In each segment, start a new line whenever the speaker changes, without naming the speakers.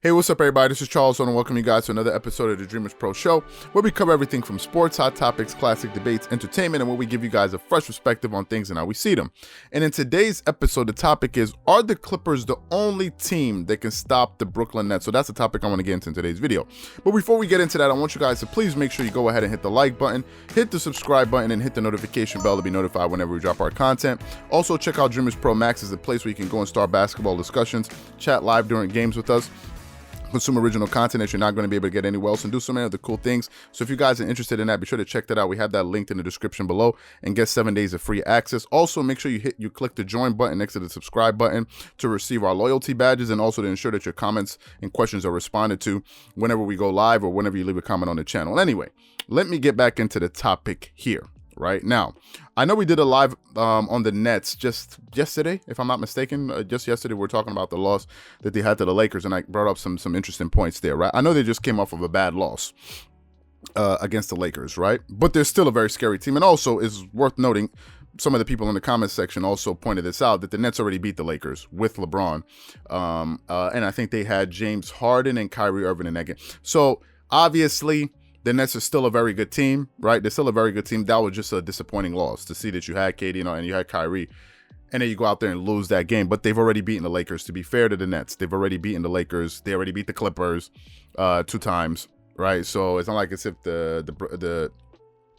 Hey, what's up, everybody? This is Charles, and welcome you guys to another episode of the Dreamerspro Show, where we cover everything from sports, hot topics, classic debates, entertainment, and where we give you guys a fresh perspective on things and how we see them. And in today's episode, the topic is, are the Clippers the only team that can stop the Brooklyn Nets? So that's the topic I want to get into in today's video. But before we get into that, I want you guys to please make sure you go ahead and hit the like button, hit the subscribe button, and hit the notification bell to be notified whenever we drop our content. Also, check out Dreamerspro Max as a place where you can go and start basketball discussions, chat live during games with us, consume original content that you're not going to be able to get anywhere else, and do so many other cool things. So if you guys are interested in that, be sure to check that out. We have that linked in the description below and get 7 days of free access. Also, make sure you click the join button next to the subscribe button to receive our loyalty badges, and also to ensure that your comments and questions are responded to whenever we go live or whenever you leave a comment on the channel. Anyway, let me get back into the topic here. Right now, I know we did a live on the Nets just yesterday, if I'm not mistaken. Just yesterday, we were talking about the loss that they had to the Lakers, and I brought up some interesting points there, right? I know they just came off of a bad loss against the Lakers, right? But they're still a very scary team. And also, it's worth noting, some of the people in the comments section also pointed this out, that the Nets already beat the Lakers with LeBron. And I think they had James Harden and Kyrie Irving in that game. So, obviously, the Nets are still a very good team, right? They're still a very good team. That was just a disappointing loss to see that you had KD, and you had Kyrie, and then you go out there and lose that game. But they've already beaten the Lakers. To be fair to the Nets, they've already beaten the Lakers. They already beat the Clippers 2 times, right? So it's not like as if the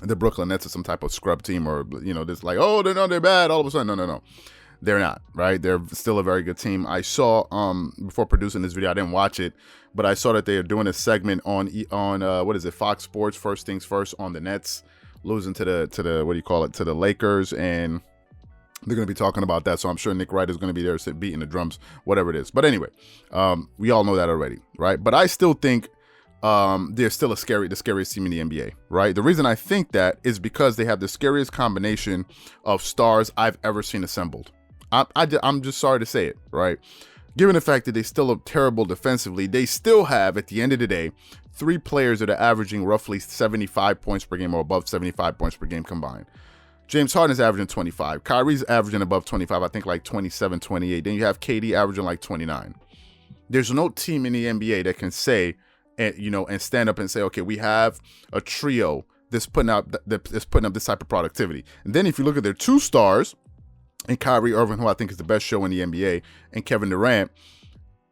Brooklyn Nets are some type of scrub team, or just like, oh, they're bad all of a sudden. No. They're not, right? They're still a very good team. I saw before producing this video, I didn't watch it, but I saw that they are doing a segment on what is it, Fox Sports, First Things First, on the Nets losing to the to the Lakers, and they're going to be talking about that. So I'm sure Nick Wright is going to be there beating the drums, whatever it is. But anyway, we all know that already, right? But I still think they're still the scariest team in the NBA, right? The reason I think that is because they have the scariest combination of stars I've ever seen assembled. I'm just sorry to say it, right? Given the fact that they still look terrible defensively, they still have, at the end of the day, 3 players that are averaging roughly 75 points per game or above 75 points per game combined. James Harden is averaging 25. Kyrie's averaging above 25, I think like 27, 28. Then you have KD averaging like 29. There's no team in the NBA that can say, and stand up and say, okay, we have a trio that's putting up this type of productivity. And then if you look at their 2 stars, and Kyrie Irving, who I think is the best show in the NBA, and Kevin Durant,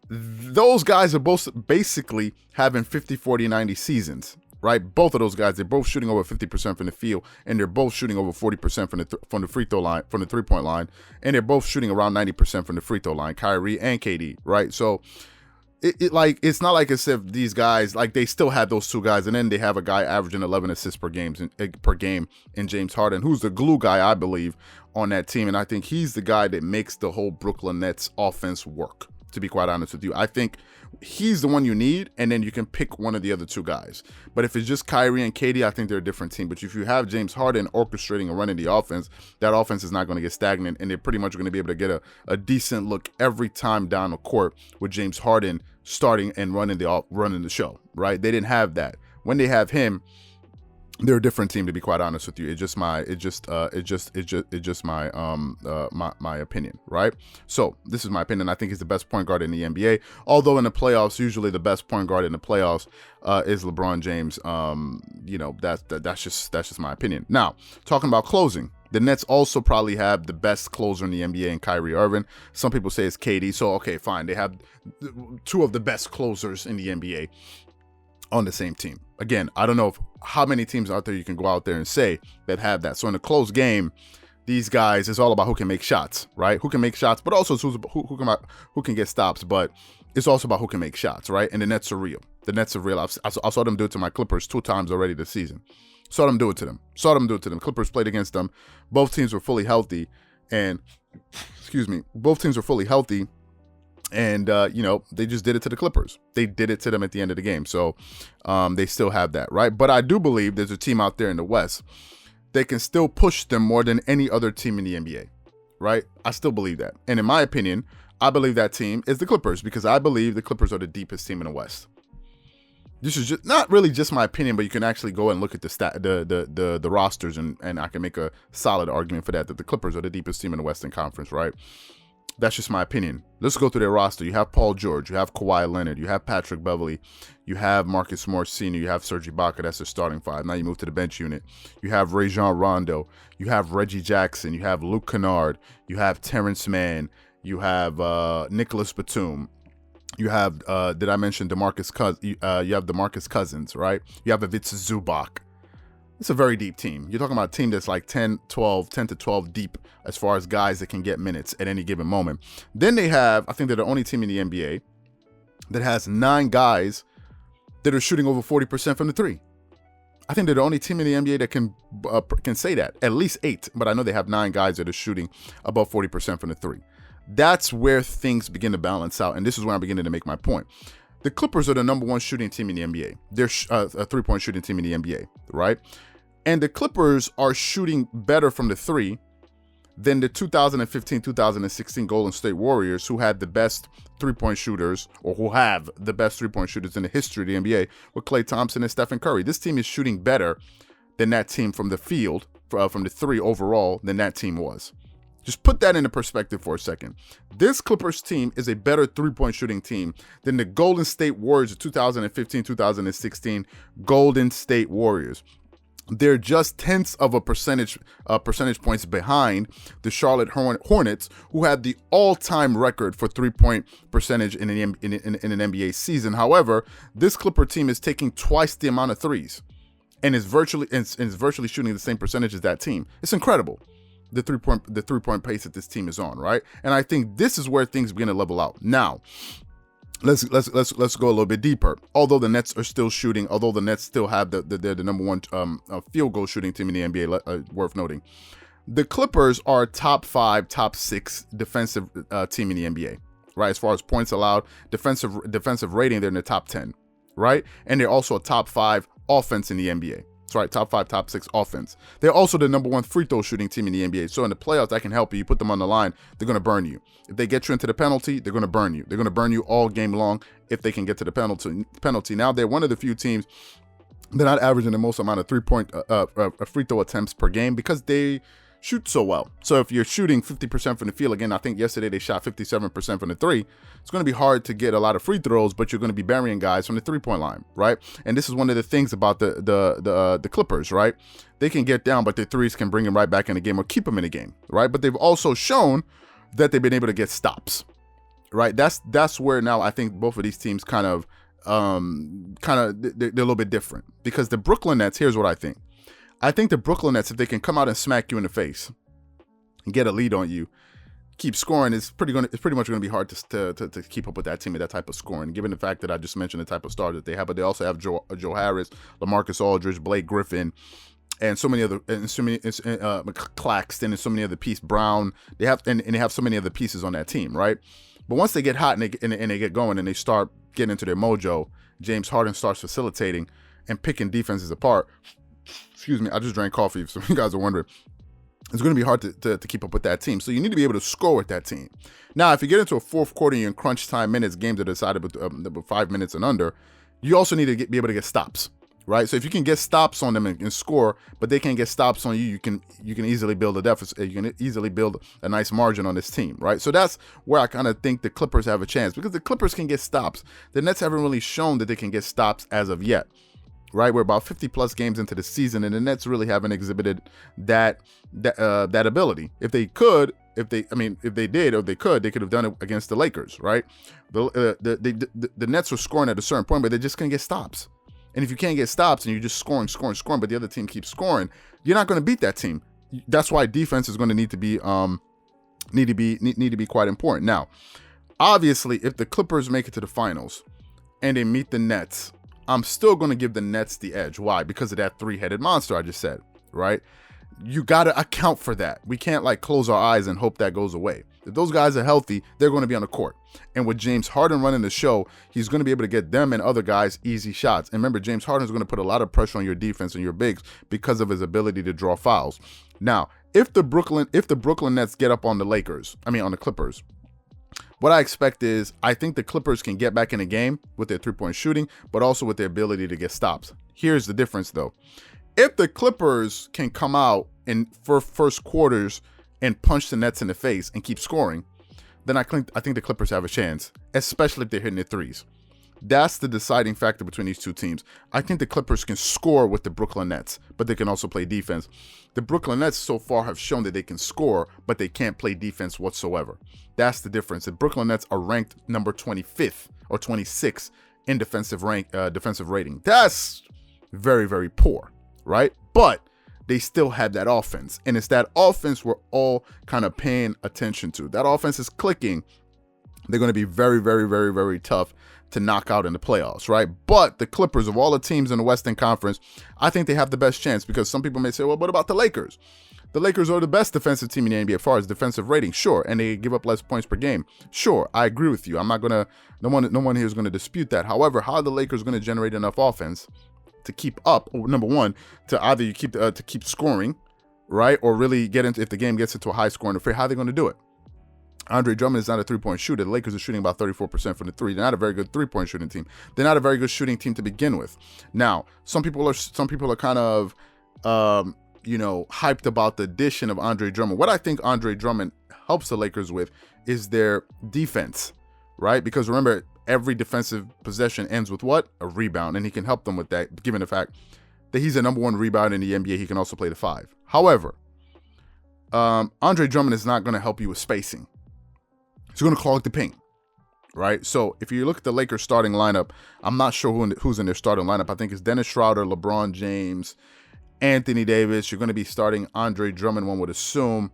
those guys are both basically having 50, 40, 90 seasons, right? Both of those guys, they're both shooting over 50% from the field, and they're both shooting over 40% from the free throw line, from the 3-point line, and they're both shooting around 90% from the free throw line, Kyrie and KD, right? So it's not like as if these guys, like, they still have those 2 guys, and then they have a guy averaging 11 assists per game in James Harden, who's the glue guy, I believe, on that team. And I think he's the guy that makes the whole Brooklyn Nets offense work, to be quite honest with you. I think he's the one you need, and then you can pick one of the other 2 guys. But if it's just Kyrie and KD, I think they're a different team. But if you have James Harden orchestrating and running the offense, that offense is not going to get stagnant, and they're pretty much going to be able to get a decent look every time down the court with James Harden starting and running the show, right? They didn't have that. When they have him, they're a different team, to be quite honest with you. It's just my opinion, right? So this is my opinion. I think he's the best point guard in the NBA. Although in the playoffs, usually the best point guard in the playoffs is LeBron James. That's just my opinion. Now, talking about closing, the Nets also probably have the best closer in the NBA in Kyrie Irving. Some people say it's KD. So okay, fine. They have 2 of the best closers in the NBA on the same team. Again, I don't know how many teams out there you can go out there and say that have that. So in a close game, these guys, it's all about who can make shots, right? Who can make shots, but also who can get stops. But it's also about who can make shots, right? And the Nets are real. The Nets are real. I saw them do it to my Clippers 2 times already this season. Saw them do it to them. Clippers played against them. Both teams were fully healthy, and And, they just did it to the Clippers. They did it to them at the end of the game. So they still have that, right? But I do believe there's a team out there in the West that can still push them more than any other team in the NBA, right? I still believe that. And in my opinion, I believe that team is the Clippers, because I believe the Clippers are the deepest team in the West. This is just not really just my opinion, but you can actually go and look at the rosters, and I can make a solid argument for that the Clippers are the deepest team in the Western Conference, right? That's just my opinion. Let's go through their roster. You have Paul George, you have Kawhi Leonard, you have Patrick Beverley, you have Marcus Morris Sr., you have Serge Ibaka. That's their starting five. Now you move to the bench unit. You have Rajon Rondo, you have Reggie Jackson, you have Luke Kennard, you have Terrence Mann, you have Nicholas Batum. You have, did I mention DeMarcus Cousins? You have DeMarcus Cousins, right? You have Ivica Zubac. It's a very deep team. You're talking about a team that's like 10 to 12 deep as far as guys that can get minutes at any given moment. Then they have, I think they're the only team in the NBA that has 9 guys that are shooting over 40% from the three. I think they're the only team in the NBA that can say that. At least 8, but I know they have 9 guys that are shooting above 40% from the three. That's where things begin to balance out, and this is where I'm beginning to make my point. The Clippers are the number 1 shooting team in the NBA. They're a three-point shooting team in the NBA, right? And the Clippers are shooting better from the three than the 2015-2016 Golden State Warriors, who had the best three-point shooters, or who have the best three-point shooters in the history of the NBA, with Klay Thompson and Stephen Curry. This team is shooting better than that team from the field, from the three overall, than that team was. Just put that into perspective for a second. This Clippers team is a better three-point shooting team than the Golden State Warriors of 2015-2016 Golden State Warriors. They're just tenths of a percentage points behind the Charlotte Hornets, who had the all-time record for three-point percentage in an NBA season. However, this Clipper team is taking twice the amount of threes, and is virtually shooting the same percentage as that team. It's incredible, the three-point pace that this team is on, right? And I think this is where things begin to level out. Now, let's go a little bit deeper. Although the Nets are still shooting, although the Nets still have they're the number 1 field goal shooting team in the NBA, worth noting, the Clippers are a top 5, top 6 defensive team in the NBA, right? As far as points allowed, defensive rating, they're in the top 10, right? And they're also a top 5 offense in the NBA. That's right, top 5, top 6 offense. They're also the number 1 free throw shooting team in the NBA. So in the playoffs, that can help you. You put them on the line, they're going to burn you. If they get you into the penalty, they're going to burn you. They're going to burn you all game long if they can get to the penalty. Now, they're one of the few teams they're not averaging the most amount of free throw attempts per game because they shoot so well. So if you're shooting 50% from the field, again, I think yesterday they shot 57% from the three, it's going to be hard to get a lot of free throws, but you're going to be burying guys from the three-point line, right? And this is one of the things about the Clippers, right? They can get down, but their threes can bring them right back in the game or keep them in the game, right? But they've also shown that they've been able to get stops, right? That's where now I think both of these teams they're a little bit different, because the Brooklyn Nets, here's what I think. I think the Brooklyn Nets, if they can come out and smack you in the face and get a lead on you, keep scoring, it's pretty much going to be hard to keep up with that team at that type of scoring, given the fact that I just mentioned the type of stars that they have. But they also have Joe Harris, LaMarcus Aldridge, Blake Griffin, and so many other, Claxton, and so many other pieces, Brown. They have so many other pieces on that team, right? But once they get hot and they get going and they start getting into their mojo, James Harden starts facilitating and picking defenses apart. Excuse me, I just drank coffee, so you guys are wondering. It's going to be hard to keep up with that team. So you need to be able to score with that team. Now, if you get into a fourth quarter and you're in crunch time minutes, games are decided with 5 minutes and under, you also need to be able to get stops, right? So if you can get stops on them and score, but they can't get stops on you, you can easily build a deficit. You can easily build a nice margin on this team, right? So that's where I kind of think the Clippers have a chance, because the Clippers can get stops. The Nets haven't really shown that they can get stops as of yet. Right, we're about 50+ games into the season, and the Nets really haven't exhibited that ability. If they could, they could have done it against the Lakers, right? The Nets were scoring at a certain point, but they just couldn't get stops. And if you can't get stops and you're just scoring, but the other team keeps scoring, you're not going to beat that team. That's why defense is going to need to be quite important. Now, obviously, if the Clippers make it to the finals and they meet the Nets, I'm still going to give the Nets the edge. Why? Because of that three-headed monster I just said, right? You got to account for that. We can't close our eyes and hope that goes away. If those guys are healthy, they're going to be on the court. And with James Harden running the show, he's going to be able to get them and other guys easy shots. And remember, James Harden is going to put a lot of pressure on your defense and your bigs because of his ability to draw fouls. Now, if the Brooklyn Nets get up on the Clippers, what I expect is, I think the Clippers can get back in the game with their three-point shooting, but also with their ability to get stops. Here's the difference, though. If the Clippers can come out in first quarters and punch the Nets in the face and keep scoring, then I think the Clippers have a chance, especially if they're hitting their threes. That's the deciding factor between these two teams. I think the Clippers can score with the Brooklyn Nets, but they can also play defense. The Brooklyn Nets so far have shown that they can score, but they can't play defense whatsoever. That's the difference. The Brooklyn Nets are ranked number 25th or 26th in defensive rating. That's very, very poor, right? But they still have that offense, and it's that offense we're all kind of paying attention to. That offense is clicking. They're going to be very, very, very, very tough to knock out in the playoffs, right? But the Clippers, of all the teams in the Western Conference, I think they have the best chance, because some people may say, well, what about the Lakers? The Lakers are the best defensive team in the NBA as far as defensive rating, sure, and they give up less points per game. Sure, I agree with you. I'm not gonna, no one here is gonna dispute that. However, how are the Lakers gonna generate enough offense to keep up? Number one, to either you keep scoring, right, or really get into, if the game gets into a high scoring affair, how are they gonna do it? Andre Drummond is not a three-point shooter. The Lakers are shooting about 34% from the three. They're not a very good three-point shooting team. They're not a very good shooting team to begin with. Now, some people are kind of, hyped about the addition of Andre Drummond. What I think Andre Drummond helps the Lakers with is their defense, right? Because remember, every defensive possession ends with what? A rebound, and he can help them with that, given the fact that he's a number one rebounder in the NBA. He can also play the five. However, Andre Drummond is not going to help you with spacing. He's going to clog the paint, right? So if you look at the Lakers starting lineup, I'm not sure who's in their starting lineup. I think it's Dennis Schroeder, LeBron James, Anthony Davis. You're going to be starting Andre Drummond, one would assume.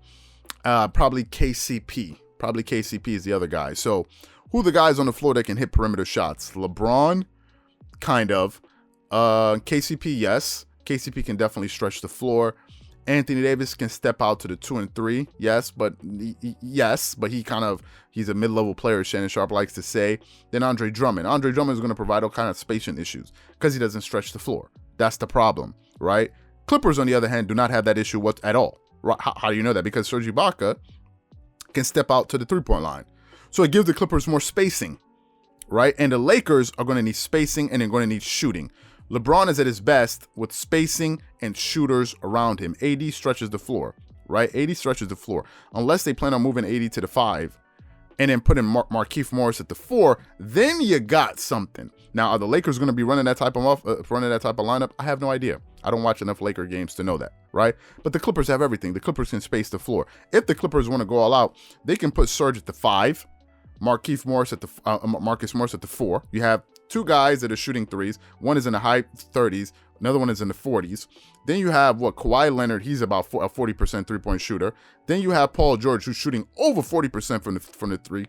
Probably KCP. Probably KCP is the other guy. So who are the guys on the floor that can hit perimeter shots? LeBron, kind of. KCP, yes. KCP can definitely stretch the floor. Anthony Davis can step out to the 2 and 3, yes, but he's a mid-level player, Shannon Sharp likes to say. Then Andre Drummond is going to provide all kind of spacing issues because he doesn't stretch the floor. That's the problem, right? Clippers, on the other hand, do not have that issue at all. Right? How do you know that? Because Serge Ibaka can step out to the three-point line, so it gives the Clippers more spacing, right? And the Lakers are going to need spacing, and they're going to need shooting. LeBron is at his best with spacing and shooters around him. AD stretches the floor, right? AD stretches the floor. Unless they plan on moving AD to the 5 and then putting Markieff Morris at the 4, then you got something. Now, are the Lakers going to be running that type of lineup? I have no idea. I don't watch enough Laker games to know that, right? But the Clippers have everything. The Clippers can space the floor. If the Clippers want to go all out, they can put Serge at the 5, Markieff Morris at the Marcus Morris at the 4. You have two guys that are shooting threes. One is in the high 30s. Another one is in the 40s. Then you have Kawhi Leonard. He's about a 40% three-point shooter. Then you have Paul George, who's shooting over 40% from the 3.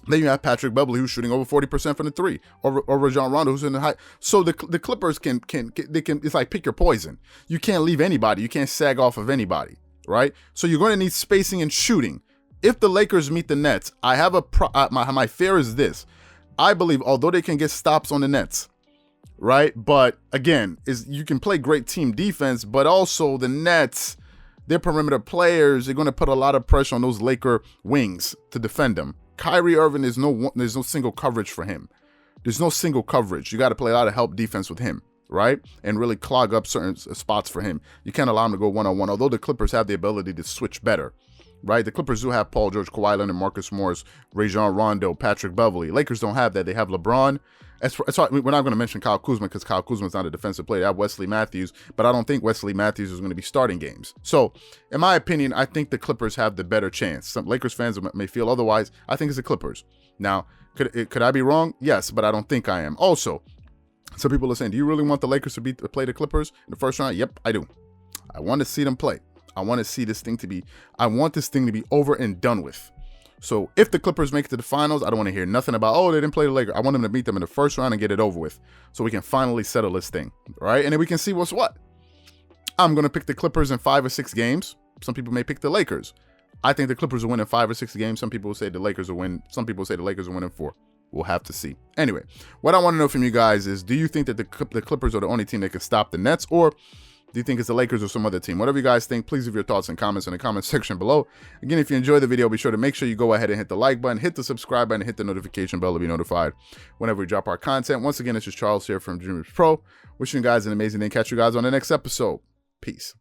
Then you have Patrick Beverley, who's shooting over 40% from the 3, or Rajon Rondo, who's in the high. So the Clippers can it's like pick your poison. You can't leave anybody. You can't sag off of anybody, right? So you're going to need spacing and shooting. If the Lakers meet the Nets, I have my fear is this. I believe, although they can get stops on the Nets, right? But again, you can play great team defense, but also the Nets, their perimeter players, they're going to put a lot of pressure on those Laker wings to defend them. Kyrie Irving, there's no single coverage for him. There's no single coverage. You got to play a lot of help defense with him, right? And really clog up certain spots for him. You can't allow him to go one-on-one, although the Clippers have the ability to switch better. Right, the Clippers do have Paul George, Kawhi Leonard, Marcus Morris, Rajon Rondo, Patrick Beverley. Lakers don't have that. They have LeBron. We're not going to mention Kyle Kuzma because Kyle Kuzma is not a defensive player. They have Wesley Matthews, but I don't think Wesley Matthews is going to be starting games. So, in my opinion, I think the Clippers have the better chance. Some Lakers fans may feel otherwise. I think it's the Clippers. Now, could I be wrong? Yes, but I don't think I am. Also, some people are saying, do you really want the Lakers to play the Clippers in the first round? Yep, I do. I want to see them play. I want this thing to be over and done with. So if the Clippers make it to the finals, I don't want to hear nothing about, oh, they didn't play the Lakers. I want them to meet them in the first round and get it over with so we can finally settle this thing, right? And then we can see what's what. I'm going to pick the Clippers in 5 or 6 games. Some people may pick the Lakers. I think the Clippers will win in 5 or 6 games. Some people will say the Lakers will win. Some people say the Lakers will win in 4. We'll have to see. Anyway, what I want to know from you guys is, do you think that the Clippers are the only team that can stop the Nets, or do you think it's the Lakers or some other team? Whatever you guys think, please leave your thoughts and comments in the comment section below. Again, if you enjoyed the video, be sure to make sure you go ahead and hit the like button, hit the subscribe button, and hit the notification bell to be notified whenever we drop our content. Once again, this is Charles here from Dreamerspro. Wishing you guys an amazing day. Catch you guys on the next episode. Peace.